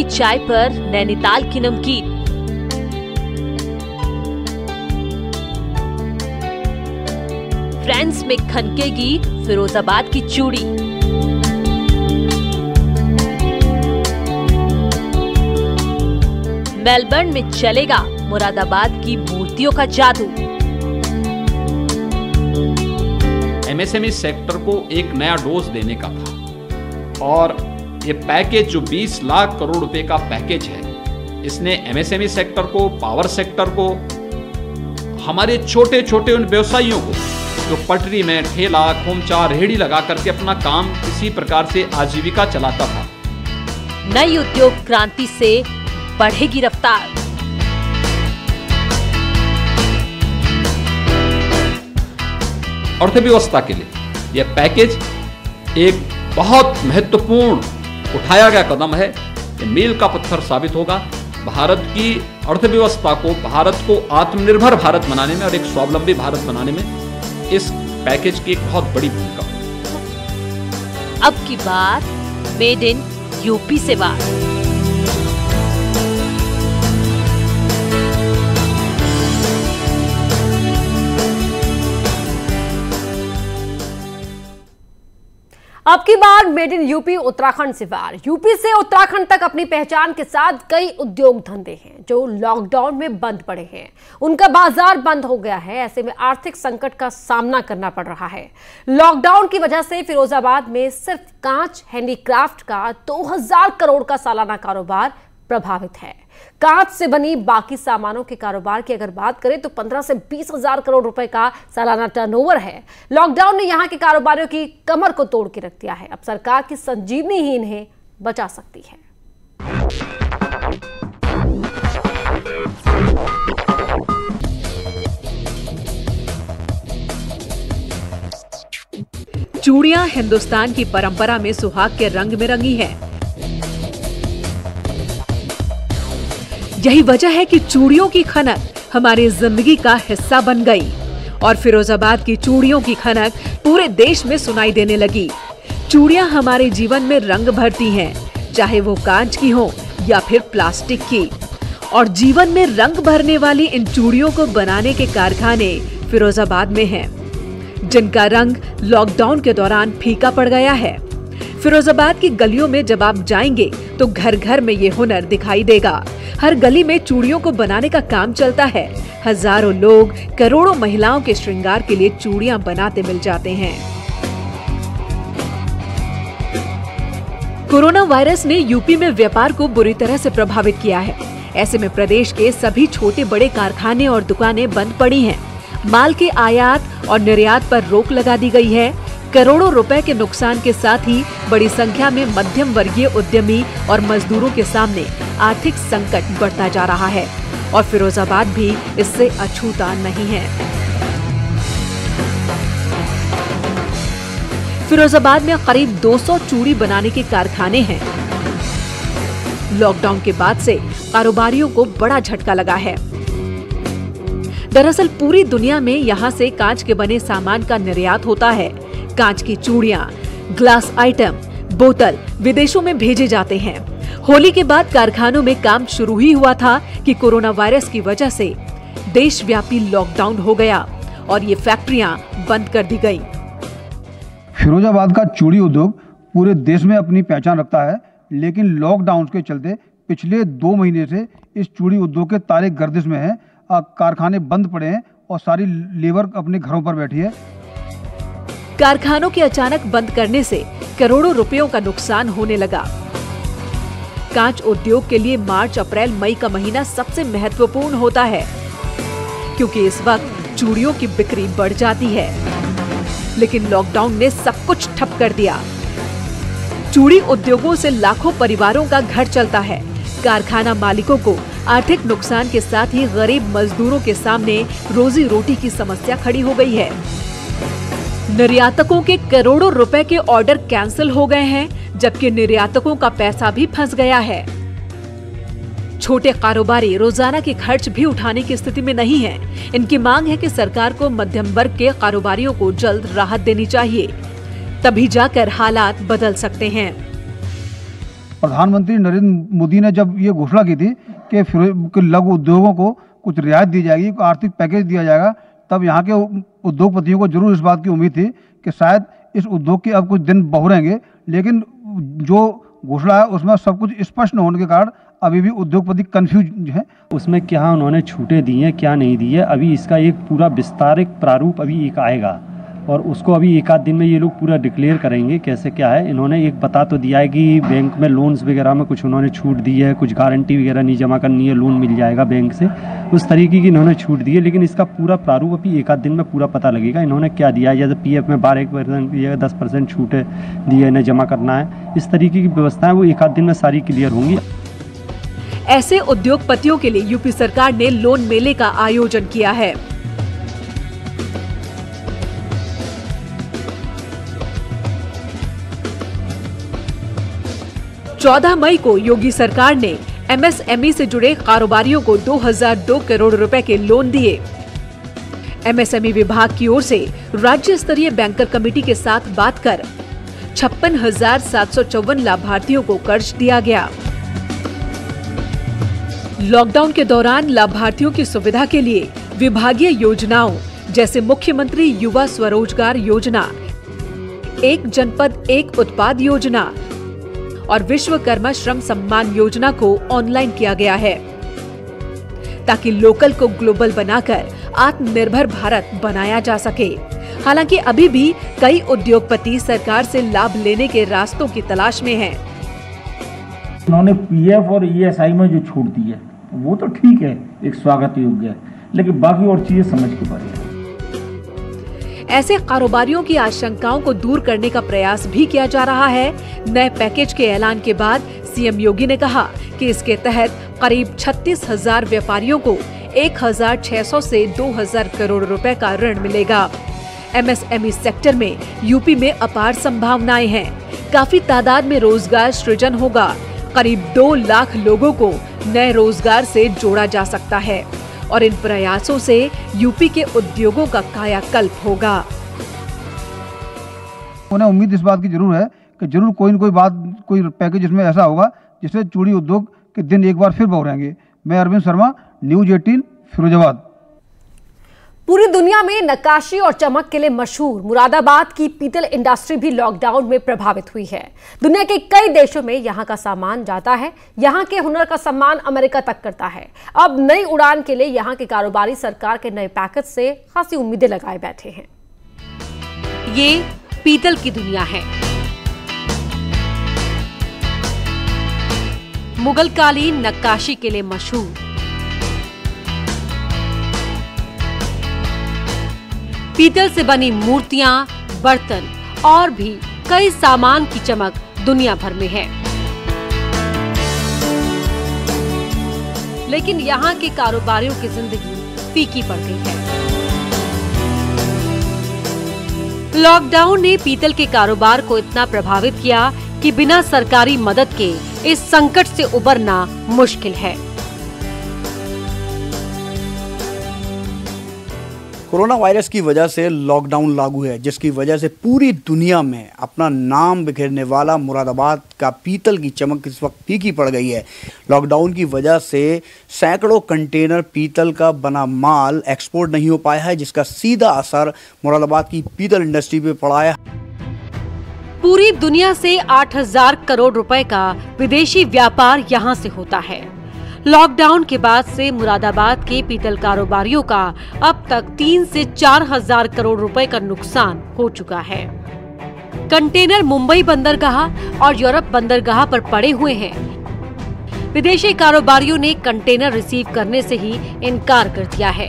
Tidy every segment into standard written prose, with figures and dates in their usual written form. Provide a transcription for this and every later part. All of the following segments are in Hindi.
चाय पर नैनीताल की नमकीन। फ्रेंड्स में खनकेगी फिरोजाबाद की चूड़ी। मेलबर्न में चलेगा मुरादाबाद की मूर्तियों का जादू। एमएसएमई सेक्टर को एक नया डोज देने का था और ये पैकेज जो 20 लाख करोड़ रुपए का पैकेज है, इसने एमएसएमई सेक्टर को, पावर सेक्टर को, हमारे छोटे छोटे उन व्यवसायियों को जो पटरी में ठेला, खोमचा, रेहड़ी लगा करके अपना काम किसी प्रकार से आजीविका चलाता था। नई उद्योग क्रांति से बढ़ेगी रफ्तार। अर्थव्यवस्था के लिए यह पैकेज एक बहुत महत्वपूर्ण उठाया गया कदम है। ये मील का पत्थर साबित होगा भारत की अर्थव्यवस्था को, भारत को आत्मनिर्भर भारत बनाने में और एक स्वावलंबी भारत बनाने में इस पैकेज की एक बहुत बड़ी भूमिका। अब की बात मेड इन यूपी से बात। अब की बार मेड इन यूपी उत्तराखंड से बाहर। यूपी से उत्तराखंड तक अपनी पहचान के साथ कई उद्योग धंधे हैं जो लॉकडाउन में बंद पड़े हैं। उनका बाजार बंद हो गया है। ऐसे में आर्थिक संकट का सामना करना पड़ रहा है। लॉकडाउन की वजह से फिरोजाबाद में सिर्फ कांच हैंडीक्राफ्ट का 2000 करोड़ का सालाना कारोबार प्रभावित है। कांच से बनी बाकी सामानों के कारोबार की अगर बात करें तो 15 से 20 हजार करोड़ रुपए का सालाना टर्नओवर है। लॉकडाउन ने यहां के कारोबारियों की कमर को तोड़ के रख दिया है। अब सरकार की संजीवनी ही इन्हें बचा सकती है। चूड़ियां हिंदुस्तान की परंपरा में सुहाग के रंग में रंगी हैं। यही वजह है कि चूड़ियों की खनक हमारी जिंदगी का हिस्सा बन गई और फिरोजाबाद की चूड़ियों की खनक पूरे देश में सुनाई देने लगी। चूड़ियां हमारे जीवन में रंग भरती हैं, चाहे वो कांच की हो या फिर प्लास्टिक की। और जीवन में रंग भरने वाली इन चूड़ियों को बनाने के कारखाने फिरोजाबाद में हैं, जिनका रंग लॉकडाउन के दौरान फीका पड़ गया है। फिरोजाबाद की गलियों में जब आप जाएंगे तो घर घर में ये हुनर दिखाई देगा। हर गली में चूड़ियों को बनाने का काम चलता है। हजारों लोग, करोड़ों महिलाओं के श्रृंगार के लिए चूड़ियां बनाते मिल जाते हैं। कोरोना वायरस ने यूपी में व्यापार को बुरी तरह से प्रभावित किया है। ऐसे में प्रदेश के सभी छोटे बड़े कारखाने और दुकानें बंद पड़ी हैं। माल के आयात और निर्यात पर रोक लगा दी गई है। करोड़ों रुपए के नुकसान के साथ ही बड़ी संख्या में मध्यम वर्गीय उद्यमी और मजदूरों के सामने आर्थिक संकट बढ़ता जा रहा है और फिरोजाबाद भी इससे अछूता नहीं है। फिरोजाबाद में करीब 200 चूड़ी बनाने के कारखाने हैं। लॉकडाउन के बाद से कारोबारियों को बड़ा झटका लगा है। दरअसल पूरी दुनिया में यहाँ से कांच के बने सामान का निर्यात होता है। कांच की चूड़ियां, ग्लास आइटम, बोतल विदेशों में भेजे जाते हैं। होली के बाद कारखानों में काम शुरू ही हुआ था कि कोरोना वायरस की वजह से देशव्यापी लॉकडाउन हो गया और ये फैक्ट्रियां बंद कर दी गईं। फिरोजाबाद का चूड़ी उद्योग पूरे देश में अपनी पहचान रखता है, लेकिन लॉकडाउन के चलते पिछले 2 महीने से इस चूड़ी उद्योग के तारे गर्दिश में हैं। कारखाने बंद पड़े हैं और सारी लेबर अपने घरों पर बैठी है। कारखानों के अचानक बंद करने से करोड़ों रुपयों का नुकसान होने लगा। कांच उद्योग के लिए मार्च, अप्रैल, मई का महीना सबसे महत्वपूर्ण होता है, क्योंकि इस वक्त चूड़ियों की बिक्री बढ़ जाती है। लेकिन लॉकडाउन ने सब कुछ ठप कर दिया। चूड़ी उद्योगों से लाखों परिवारों का घर चलता है। कारखाना मालिकों को आर्थिक नुकसान के साथ ही गरीब मजदूरों के सामने रोजी रोटी की समस्या खड़ी हो गई है। निर्यातकों के करोड़ों रुपए के ऑर्डर कैंसिल हो गए हैं, जबकि निर्यातकों का पैसा भी फंस गया है। छोटे कारोबारी रोजाना के खर्च भी उठाने की स्थिति में नहीं हैं। इनकी मांग है कि सरकार को मध्यम वर्ग के कारोबारियों को जल्द राहत देनी चाहिए, तभी जाकर हालात बदल सकते हैं। प्रधानमंत्री नरेंद्र मोदी ने जब ये घोषणा की थी कि लघु उद्योगों को कुछ रियायत दी जाएगी, आर्थिक पैकेज दिया जाएगा, तब यहाँ के उद्योगपतियों को जरूर इस बात की उम्मीद थी कि शायद इस उद्योग के अब कुछ दिन बहुरेंगे, लेकिन जो घोषणा है उसमें सब कुछ स्पष्ट न होने के कारण अभी भी उद्योगपति कंफ्यूज है। उसमें क्या उन्होंने छूटें दी हैं, क्या नहीं दी है, अभी इसका एक पूरा विस्तारित प्रारूप अभी एक आएगा और उसको अभी एक आध दिन में ये लोग पूरा डिक्लेयर करेंगे कैसे क्या है। इन्होंने एक बता तो दिया है कि बैंक में लोन्स वगैरह में कुछ उन्होंने छूट दी है, कुछ गारंटी वगैरह नहीं जमा करनी है, लोन मिल जाएगा बैंक से, उस तरीके की इन्होंने छूट दी है। लेकिन इसका पूरा प्रारूप अभी एक आध दिन में पूरा पता लगेगा इन्होंने क्या दिया है। जैसे PF में 12% या 10% छूट दी है, इन्हें जमा करना है, इस तरीके की व्यवस्थाएं वो एक आध दिन में सारी क्लियर होंगी। ऐसे उद्योगपतियों के लिए यूपी सरकार ने लोन मेले का आयोजन किया है। चौदह मई को योगी सरकार ने MSME से जुड़े कारोबारियों को 2002 करोड़ रुपए के लोन दिए। MSME विभाग की ओर से राज्य स्तरीय बैंकर कमेटी के साथ बात कर 56,754 लाभार्थियों को कर्ज दिया गया। लॉकडाउन के दौरान लाभार्थियों की सुविधा के लिए विभागीय योजनाओं जैसे मुख्यमंत्री युवा स्वरोजगार योजना, एक जनपद एक उत्पाद योजना और विश्वकर्मा श्रम सम्मान योजना को ऑनलाइन किया गया है ताकि लोकल को ग्लोबल बनाकर आत्मनिर्भर भारत बनाया जा सके। हालांकि अभी भी कई उद्योगपति सरकार से लाभ लेने के रास्तों की तलाश में हैं। उन्होंने PF और ESI में जो छूट दी है वो तो ठीक है, एक स्वागत योग्य है, लेकिन बाकी और चीजें समझ के बारे में। ऐसे कारोबारियों की आशंकाओं को दूर करने का प्रयास भी किया जा रहा है। नए पैकेज के ऐलान के बाद CM योगी ने कहा कि इसके तहत करीब 36,000 व्यापारियों को 1,600 से 2,000 करोड़ रुपए का ऋण मिलेगा। MSME सेक्टर में यूपी में अपार संभावनाएं हैं। काफी तादाद में रोजगार सृजन होगा। करीब 2 लाख लोगों को नए रोजगार से जोड़ा जा सकता है और इन प्रयासों से यूपी के उद्योगों का कायाकल्प होगा। उन्हें उम्मीद इस बात की जरूर है कि जरूर कोई न कोई पैकेज इसमें ऐसा होगा जिससे चूड़ी उद्योग के दिन एक बार फिर बहुरेंगे। मैं अरविंद शर्मा, न्यूज 18 फिरोजाबाद। पूरी दुनिया में नक्काशी और चमक के लिए मशहूर मुरादाबाद की पीतल इंडस्ट्री भी लॉकडाउन में प्रभावित हुई है। दुनिया के कई देशों में यहां का सामान जाता है। यहां के हुनर का सम्मान अमेरिका तक करता है। अब नई उड़ान के लिए यहां के कारोबारी सरकार के नए पैकेज से खासी उम्मीदें लगाए बैठे हैं। ये पीतल की दुनिया है। मुगलकालीन नक्काशी के लिए मशहूर पीतल से बनी मूर्तियां, बर्तन और भी कई सामान की चमक दुनिया भर में है। लेकिन यहाँ के कारोबारियों की जिंदगी फीकी पड़ गई है। लॉकडाउन ने पीतल के कारोबार को इतना प्रभावित किया कि बिना सरकारी मदद के इस संकट से उबरना मुश्किल है। कोरोना वायरस की वजह से लॉकडाउन लागू है, जिसकी वजह से पूरी दुनिया में अपना नाम बिखेरने वाला मुरादाबाद का पीतल की चमक इस वक्त फीकी पड़ गई है। लॉकडाउन की वजह से सैकड़ों कंटेनर पीतल का बना माल एक्सपोर्ट नहीं हो पाया है, जिसका सीधा असर मुरादाबाद की पीतल इंडस्ट्री पे पड़ा है। पूरी दुनिया से 8,000 करोड़ रुपए का विदेशी व्यापार यहाँ से होता है। लॉकडाउन के बाद से मुरादाबाद के पीतल कारोबारियों का अब तक 3 से 4,000 करोड़ रुपए का नुकसान हो चुका है। कंटेनर मुंबई बंदरगाह और यूरोप बंदरगाह पर पड़े हुए हैं। विदेशी कारोबारियों ने कंटेनर रिसीव करने से ही इनकार कर दिया है।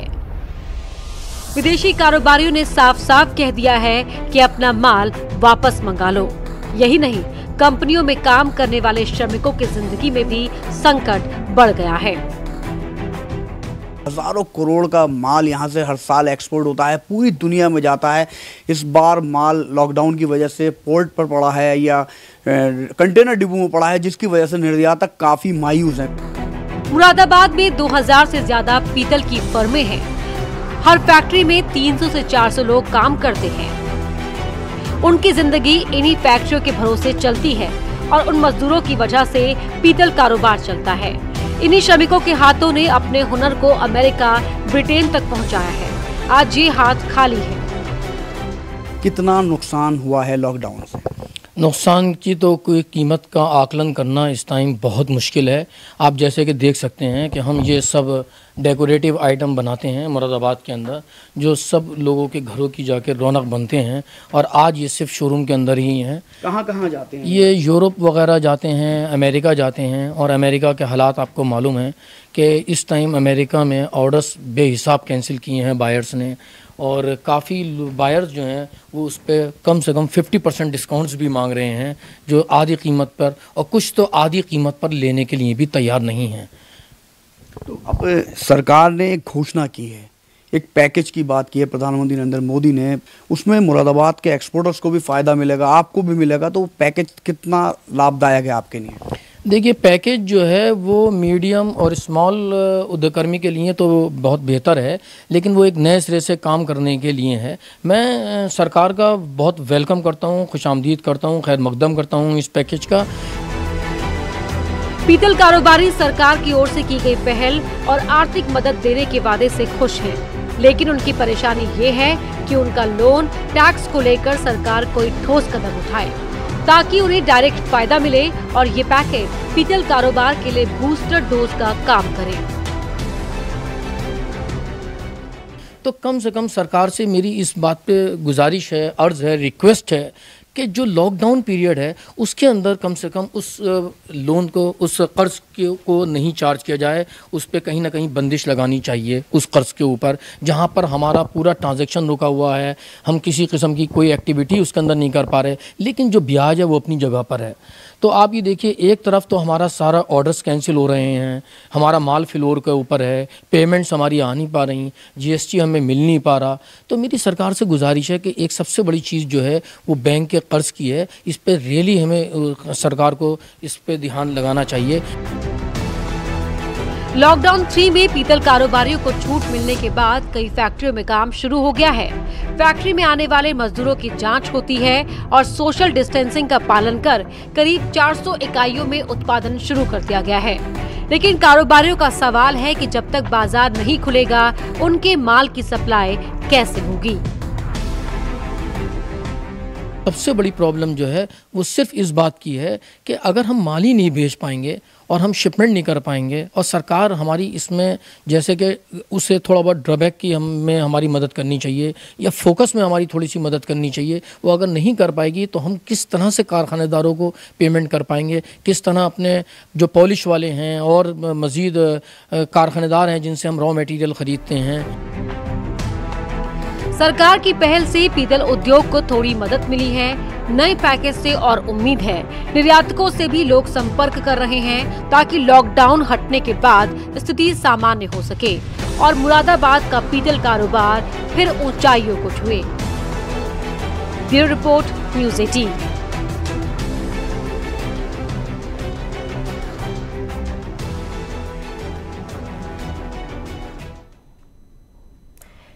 विदेशी कारोबारियों ने साफ साफ कह दिया है कि अपना माल वापस मंगा लो। यही नहीं, कंपनियों में काम करने वाले श्रमिकों की जिंदगी में भी संकट बढ़ गया है। हजारों करोड़ का माल यहाँ से हर साल एक्सपोर्ट होता है, पूरी दुनिया में जाता है। इस बार माल लॉकडाउन की वजह से पोर्ट पर पड़ा है या कंटेनर डिपो में पड़ा है, जिसकी वजह से निर्यातक काफी मायूस हैं। मुरादाबाद में 2000 से ज्यादा पीतल की फर्में हैं। हर फैक्ट्री में 300 से 400 लोग काम करते हैं। उनकी जिंदगी इन्हीं फैक्ट्रियों के भरोसे चलती है और उन मजदूरों की वजह से पीतल कारोबार चलता है। इन्हीं श्रमिकों के हाथों ने अपने हुनर को अमेरिका, ब्रिटेन तक पहुंचाया है। आज ये हाथ खाली है। कितना नुकसान हुआ है लॉकडाउन से? नुकसान की तो कोई कीमत का आकलन करना इस टाइम बहुत मुश्किल है। आप जैसे कि देख सकते हैं कि हम ये सब डेकोरेटिव आइटम बनाते हैं मुरादाबाद के अंदर, जो सब लोगों के घरों की जाकर रौनक बनते हैं, और आज ये सिर्फ शोरूम के अंदर ही हैं। कहाँ कहाँ जाते हैं? ये यूरोप वगैरह जाते हैं, अमेरिका जाते हैं, और अमेरिका के हालात आपको मालूम है कि इस टाइम अमेरिका में ऑर्डर्स बेहिसाब कैंसिल किए हैं बायर्स ने, और काफ़ी बायर्स जो हैं वो उस पर कम से कम 50% डिस्काउंट्स भी मांग रहे हैं, जो आधी कीमत पर, और कुछ तो आधी कीमत पर लेने के लिए भी तैयार नहीं हैं। तो अब सरकार ने एक घोषणा की है, एक पैकेज की बात की है प्रधानमंत्री नरेंद्र मोदी ने, उसमें मुरादाबाद के एक्सपोर्टर्स को भी फ़ायदा मिलेगा, आपको भी मिलेगा, तो पैकेज कितना लाभदायक है आपके लिए? देखिए, पैकेज जो है वो मीडियम और स्मॉल उद्योगकर्मी के लिए तो बहुत बेहतर है, लेकिन वो एक नए सिरे से काम करने के लिए है। मैं सरकार का बहुत वेलकम करता हूँ, खुशामदीद करता हूँ, खैर मकदम करता हूँ इस पैकेज का। पीतल कारोबारी सरकार की ओर से की गई पहल और आर्थिक मदद देने के वादे से खुश हैं, लेकिन उनकी परेशानी ये है कि उनका लोन टैक्स को लेकर सरकार कोई ठोस कदम उठाए ताकि उन्हें डायरेक्ट फायदा मिले, और ये पैकेज पीतल कारोबार के लिए बूस्टर डोज का काम करे। तो कम से कम सरकार से मेरी इस बात पे गुजारिश है, अर्ज है, रिक्वेस्ट है कि जो लॉकडाउन पीरियड है उसके अंदर कम से कम उस लोन को, उस कर्ज को नहीं चार्ज किया जाए, उस पे कहीं ना कहीं बंदिश लगानी चाहिए उस कर्ज के ऊपर, जहाँ पर हमारा पूरा ट्रांजैक्शन रुका हुआ है, हम किसी किस्म की कोई एक्टिविटी उसके अंदर नहीं कर पा रहे, लेकिन जो ब्याज है वो अपनी जगह पर है। तो आप ये देखिए, एक तरफ तो हमारा सारा ऑर्डर्स कैंसिल हो रहे हैं, हमारा माल फ्लोर के ऊपर है, पेमेंट्स हमारी आ नहीं पा रही, जीएसटी हमें मिल नहीं पा रहा। तो मेरी सरकार से गुजारिश है कि एक सबसे बड़ी चीज़ जो है वो बैंक के कर्ज की है, इस पर रियली हमें सरकार को इस पर ध्यान लगाना चाहिए। लॉकडाउन 3 में पीतल कारोबारियों को छूट मिलने के बाद कई फैक्ट्रियों में काम शुरू हो गया है। फैक्ट्री में आने वाले मजदूरों की जांच होती है और सोशल डिस्टेंसिंग का पालन कर करीब 400 इकाइयों में उत्पादन शुरू कर दिया गया है। लेकिन कारोबारियों का सवाल है कि जब तक बाजार नहीं खुलेगा उनके माल की सप्लाई कैसे होगी। सबसे बड़ी प्रॉब्लम जो है वो सिर्फ इस बात की है कि अगर हम माल ही नहीं भेज पाएंगे और हम शिपमेंट नहीं कर पाएंगे, और सरकार हमारी इसमें जैसे कि उसे थोड़ा बहुत ड्रॉबैक की हमें हमारी मदद करनी चाहिए, या फोकस में हमारी थोड़ी सी मदद करनी चाहिए, वो अगर नहीं कर पाएगी तो हम किस तरह से कारखानेदारों को पेमेंट कर पाएंगे, किस तरह अपने जो पॉलिश वाले हैं और मज़ीद कारखानेदार हैं जिनसे हम रॉ मटेरियल ख़रीदते हैं। सरकार की पहल से पीतल उद्योग को थोड़ी मदद मिली है। नए पैकेज से और उम्मीद है। निर्यातकों से भी लोग संपर्क कर रहे हैं ताकि लॉकडाउन हटने के बाद स्थिति सामान्य हो सके और मुरादाबाद का पीतल कारोबार फिर ऊंचाइयों को छुए। Bureau report, news 18।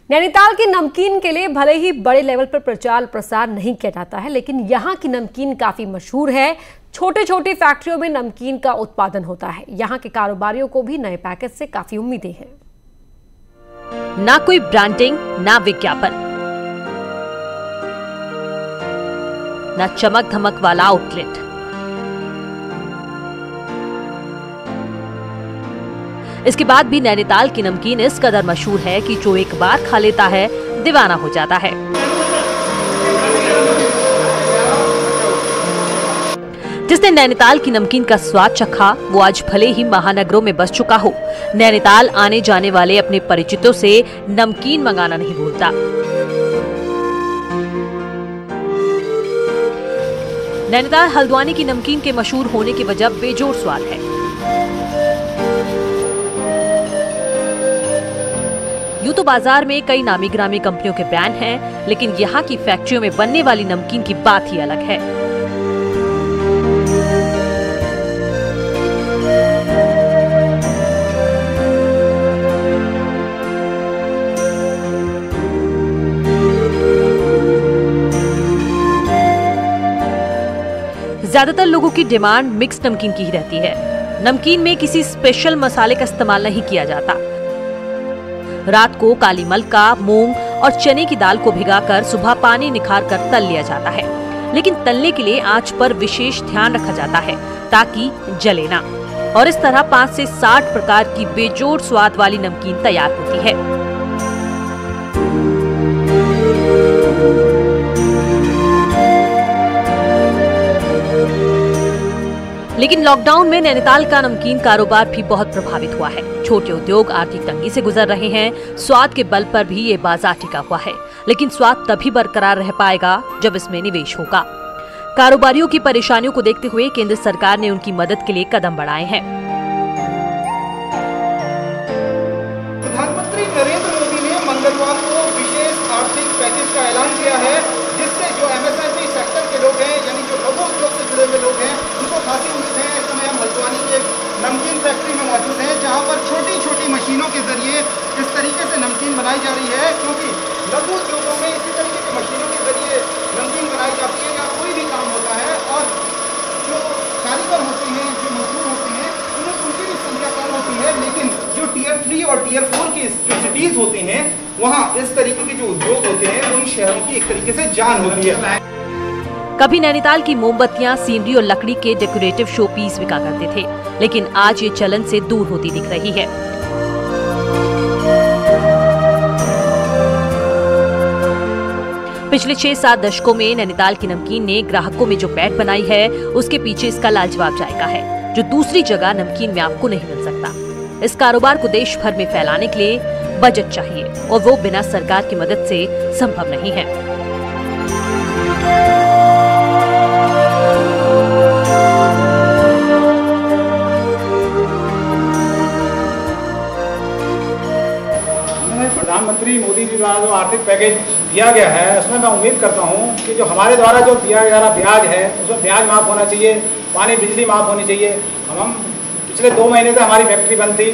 नैनीताल की नमकीन के लिए भले ही बड़े लेवल पर प्रचार प्रसार नहीं किया जाता है, लेकिन यहाँ की नमकीन काफी मशहूर है। छोटे छोटे फैक्ट्रियों में नमकीन का उत्पादन होता है। यहाँ के कारोबारियों को भी नए पैकेज से काफी उम्मीदें हैं। ना कोई ब्रांडिंग, ना विज्ञापन, ना चमक धमक वाला आउटलेट, इसके बाद भी नैनीताल की नमकीन इस कदर मशहूर है कि जो एक बार खा लेता है दीवाना हो जाता है। जिसने नैनीताल की नमकीन का स्वाद चखा वो आज भले ही महानगरों में बस चुका हो, नैनीताल आने जाने वाले अपने परिचितों से नमकीन मंगाना नहीं भूलता। नैनीताल हल्द्वानी की नमकीन के मशहूर होने की वजह बेजोड़ स्वाद है। यूं तो बाजार में कई नामी ग्रामी कंपनियों के ब्रांड हैं, लेकिन यहाँ की फैक्ट्रियों में बनने वाली नमकीन की बात ही अलग है। ज्यादातर लोगों की डिमांड मिक्स नमकीन की ही रहती है। नमकीन में किसी स्पेशल मसाले का इस्तेमाल नहीं किया जाता। रात को काली मलका, मूंग और चने की दाल को भिगाकर सुबह पानी निखार कर तल लिया जाता है, लेकिन तलने के लिए आंच पर विशेष ध्यान रखा जाता है ताकि जले ना। और इस तरह 5 से 60 प्रकार की बेजोड़ स्वाद वाली नमकीन तैयार होती है। लेकिन लॉकडाउन में नैनीताल का नमकीन कारोबार भी बहुत प्रभावित हुआ है। छोटे उद्योग आर्थिक तंगी से गुजर रहे हैं। स्वाद के बल पर भी ये बाजार टिका हुआ है, लेकिन स्वाद तभी बरकरार रह पाएगा जब इसमें निवेश होगा। कारोबारियों की परेशानियों को देखते हुए केंद्र सरकार ने उनकी मदद के लिए कदम बढ़ाए हैं। प्रधानमंत्री नरेंद्र मोदी ने मंगलवार को विशेष आर्थिक पैकेज का ऐलान किया है, जिससे जो एमएसएमई सेक्टर के लोग हैं, यानी जो लघु उद्योग से जुड़े हुए लोग हैं, उनको खासी उम्मीद है। इस समय हम हल्द्वानी के नमकीन फैक्ट्री में मौजूद हैं, जहां पर छोटी छोटी मशीनों के जरिए इस तरीके से नमकीन बनाई जा रही है, क्योंकि लघु उद्योगों में इसी तरीके की मशीनों के जरिए नमकीन बनाई जाती है या कोई भी काम होता है। और जो कारीगर होते हैं, जो मजदूर होते हैं, उनकी भी संख्या कम होती है, लेकिन जो टियर 3 और टियर 4 की जो सिटीज होती हैं, वहाँ इस तरीके के जो उद्योग होते हैं, उन शहरों की एक तरीके से जान होती है। कभी नैनीताल की मोमबत्तियां, सीनरी और लकड़ी के डेकोरेटिव शो पीस बिका करते थे, लेकिन आज ये चलन से दूर होती दिख रही है। पिछले 6-7 दशकों में नैनीताल की नमकीन ने ग्राहकों में जो पैठ बनाई है, उसके पीछे इसका लाजवाब जायका है, जो दूसरी जगह नमकीन में आपको नहीं मिल सकता। इस कारोबार को देश भर में फैलाने के लिए बजट चाहिए, और वो बिना सरकार की मदद से संभव नहीं है। प्रधानमंत्री मोदी जी द्वारा जो आर्थिक पैकेज दिया गया है, उसमें मैं उम्मीद करता हूं कि जो हमारे द्वारा जो दिया जा रहा ब्याज है, उसमें ब्याज माफ़ होना चाहिए, पानी बिजली माफ़ होनी चाहिए। हम पिछले 2 महीने से हमारी फैक्ट्री बंद थी,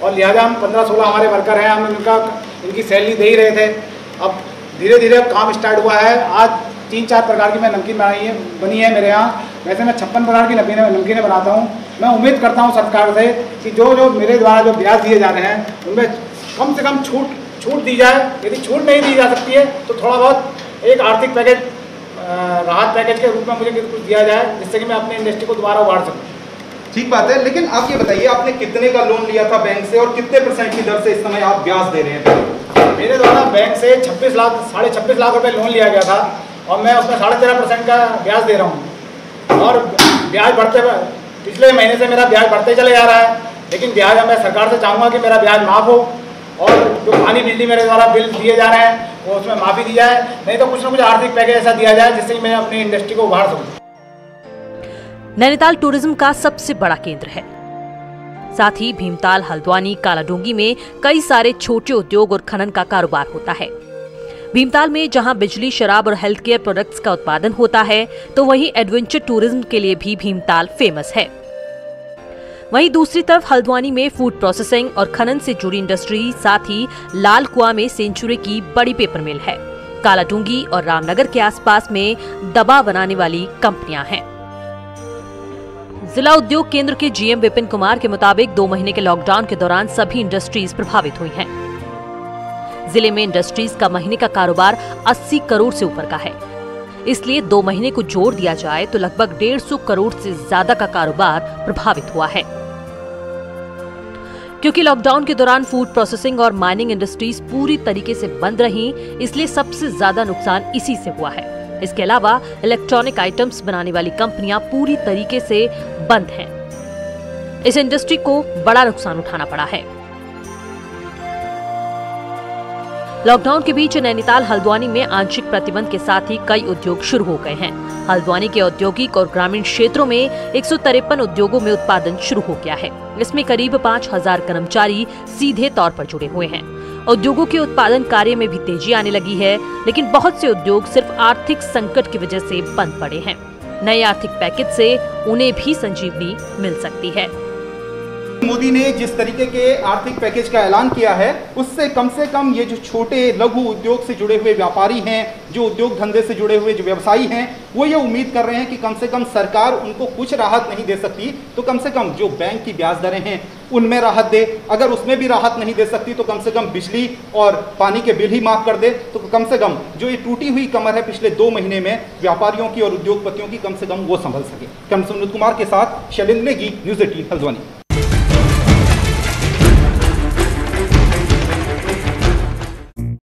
और लिहाजा हम 15-16 हमारे वर्कर हैं, हम इनकी सैलरी दे ही रहे थे। अब धीरे धीरे काम स्टार्ट हुआ है। आज 3-4 प्रकार की मैं नमकीन बनी है मेरे यहाँ। वैसे मैं 56 प्रकार की नमकीनें बनाता हूँ। मैं उम्मीद करता हूँ सरकार से कि जो मेरे द्वारा जो ब्याज दिए जा रहे हैं, उनमें कम से कम छूट दी जाए। यदि छूट नहीं दी जा सकती है तो थोड़ा बहुत एक आर्थिक पैकेज, राहत पैकेज के रूप में मुझे कुछ दिया जाए, जिससे कि मैं अपनी इंडस्ट्री को दोबारा उभार सकूँ। ठीक बात है, लेकिन आप ये बताइए, आपने कितने का लोन लिया था बैंक से, और कितने % की दर से इस समय आप ब्याज दे रहे हैं? मेरे द्वारा बैंक से 26 लाख रुपए लोन लिया गया था, और मैं उसमें 13.5% का ब्याज दे रहा हूँ। और ब्याज बढ़ते, पिछले महीने से मेरा ब्याज बढ़ते चले जा रहा है, लेकिन ब्याज मैं सरकार से चाहूँगा कि मेरा ब्याज माफ़ हो, और जो पानी बिजली मेरे द्वारा बिल दिए जा रहे हैं, वो उसमें माफ़ी दी जाए। नहीं तो कुछ ना कुछ आर्थिक पैकेज ऐसा दिया जाए जिससे मैं अपनी इंडस्ट्री को उभार सकूँ। नैनीताल टूरिज्म का सबसे बड़ा केंद्र है। साथ ही भीमताल, हल्द्वानी, कालाडूंगी में कई सारे छोटे उद्योग और खनन का कारोबार होता है। भीमताल में जहां बिजली, शराब और हेल्थ केयर प्रोडक्ट्स का उत्पादन होता है, तो वहीं एडवेंचर टूरिज्म के लिए भी भीमताल फेमस है। वहीं दूसरी तरफ हल्द्वानी में फूड प्रोसेसिंग और खनन से जुड़ी इंडस्ट्री, साथ ही लाल कुआं में सेंचुरी की बड़ी पेपर मिल है। कालाडूंगी और रामनगर के आसपास में दवा बनाने वाली कंपनियां हैं। जिला उद्योग केंद्र के जीएम विपिन कुमार के मुताबिक 2 महीने के लॉकडाउन के दौरान सभी इंडस्ट्रीज प्रभावित हुई हैं। जिले में इंडस्ट्रीज का महीने का कारोबार 80 करोड़ से ऊपर का है। इसलिए 2 महीने को जोड़ दिया जाए तो लगभग 150 करोड़ से ज्यादा का कारोबार प्रभावित हुआ है। क्योंकि लॉकडाउन के दौरान फूड प्रोसेसिंग और माइनिंग इंडस्ट्रीज पूरी तरीके से बंद रहीं, इसलिए सबसे ज्यादा नुकसान इसी से हुआ है। इसके अलावा इलेक्ट्रॉनिक आइटम्स बनाने वाली कंपनियां पूरी तरीके से बंद हैं। इस इंडस्ट्री को बड़ा नुकसान उठाना पड़ा है। लॉकडाउन के बीच नैनीताल, हल्द्वानी में आंशिक प्रतिबंध के साथ ही कई उद्योग शुरू हो गए हैं। हल्द्वानी के औद्योगिक और ग्रामीण क्षेत्रों में 153 उद्योगों में उत्पादन शुरू हो गया है। इसमें करीब 5000 कर्मचारी सीधे तौर पर जुड़े हुए हैं। उद्योगों के उत्पादन कार्य में भी तेजी आने लगी है, लेकिन बहुत से उद्योग सिर्फ आर्थिक संकट की वजह से बंद पड़े हैं। नए आर्थिक पैकेज से उन्हें भी संजीवनी मिल सकती है। मोदी ने जिस तरीके के आर्थिक पैकेज का ऐलान किया है उससे कम ये जो छोटे लघु उद्योग से जुड़े हुए व्यापारी हैं, जो उद्योग धंधे से जुड़े हुए जो व्यवसायी हैं, वो ये उम्मीद कर रहे हैं कि कम से कम सरकार उनको कुछ राहत नहीं दे सकती तो कम से कम जो बैंक की ब्याज दरें हैं उनमें राहत दे। अगर उसमें भी राहत नहीं दे सकती तो कम से कम बिजली और पानी के बिल ही माफ कर दे। तो कम से कम जो ये टूटी हुई कमर है पिछले 2 महीने में व्यापारियों की और उद्योगपतियों की, कम से कम वो संभल सके। कैमरा सुनील कुमार के साथ शैलेंद्र नेगी, न्यूज़ 18 हल्द्वानी।